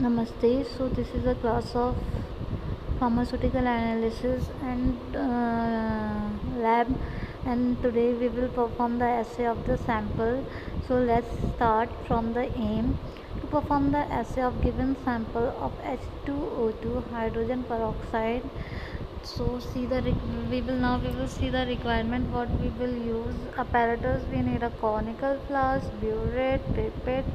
Namaste. So this is a class of pharmaceutical analysis and lab, and today we will perform the assay of the sample. So let's start from the aim. To perform the assay of given sample of H2O2 hydrogen peroxide, so we will see the requirement what we will use. Apparatus, we need a conical flask, burette, pipette,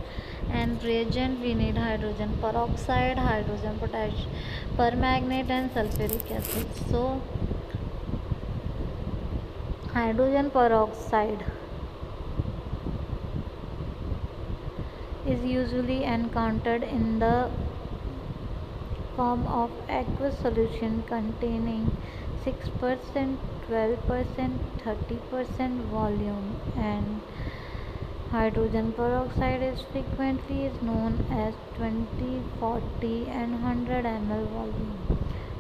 and reagent we need hydrogen peroxide, hydrogen potassium permanganate, and sulfuric acid. So hydrogen peroxide is usually encountered in the form of aqueous solution containing 6%, 12%, 30% volume, and hydrogen peroxide is frequently is known as 20, 40, and 100 ml volume.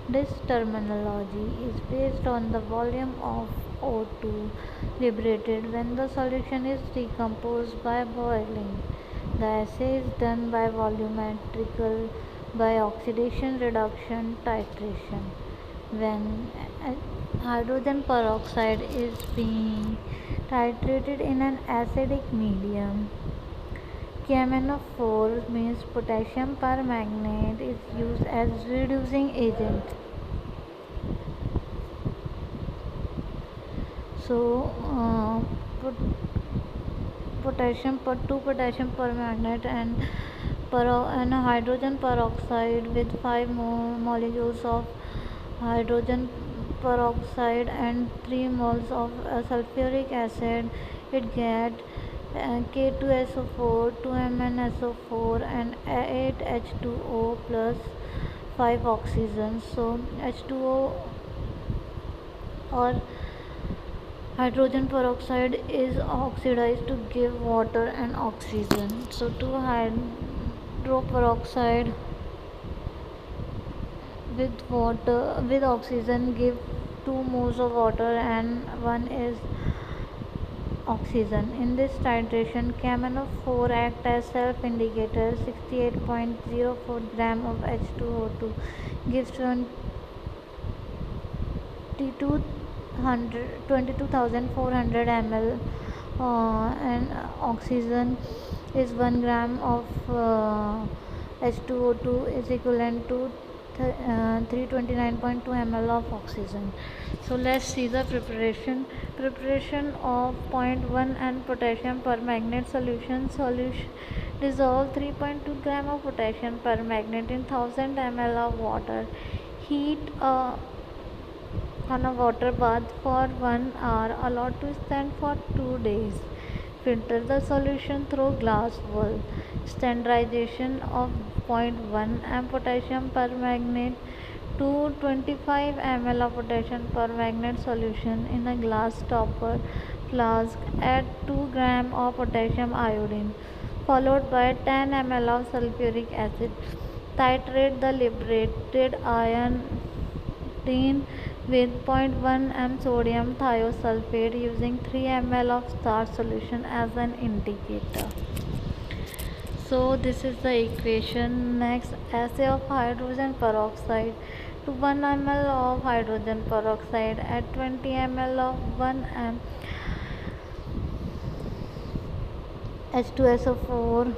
This terminology is based on the volume of O2 liberated when the solution is decomposed by boiling. The assay is done by volumetrical by oxidation reduction titration. When hydrogen peroxide is being titrated in an acidic medium, KMnO4 means potassium permanganate is used as reducing agent. So potassium per 2 potassium permanganate and hydrogen peroxide with 5 molecules of hydrogen peroxide and 3 moles of sulfuric acid, it get K2SO4, 2MnSO4, and 8H2O plus 5 oxygen. So H2O or hydrogen peroxide is oxidized to give water and oxygen. So 2 hydroperoxide with oxygen give 2 moles of water and 1 is oxygen. In this titration, KMnO4 act as self-indicator. 68.04 gram of H2O2 gives 22,400 ml, and oxygen is 1 gram of H2O2 is equivalent to 329.2 ml of oxygen. So let's see the preparation of 0.1 and potassium permanganate solution. Dissolve 3.2 gram of potassium permanganate in 1000 ml of water. Heat on a water bath for 1 hour. Allow to stand for 2 days. Filter the solution through glass wool. Standardization of 0.1 and potassium permanganate to 25 ml of potassium permanganate solution in a glass topper flask. Add 2 gram of potassium iodine followed by 10 ml of sulfuric acid. Titrate the liberated iodine with 0.1 m sodium thiosulfate using 3 ml of starch solution as an indicator. So this is the equation. Next, assay of hydrogen peroxide. To 1 ml of hydrogen peroxide add 20 ml of 1 m H2SO4,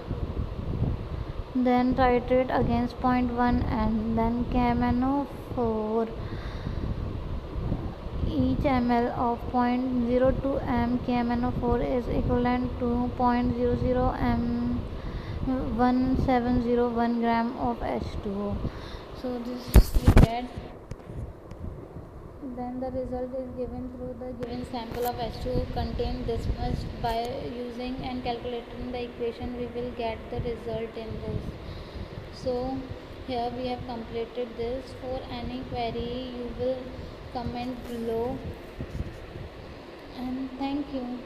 then titrate against 0.1 and then KMnO4. Each ml of 0.02 m KMnO4 is equivalent to 0.00 m 1701 gram of H2O. So this we get. Then the result is given through the given sample of H2O contain this much. By using and calculating the equation, we will get the result in this. So here we have completed this. For any query, you will comment below, and thank you.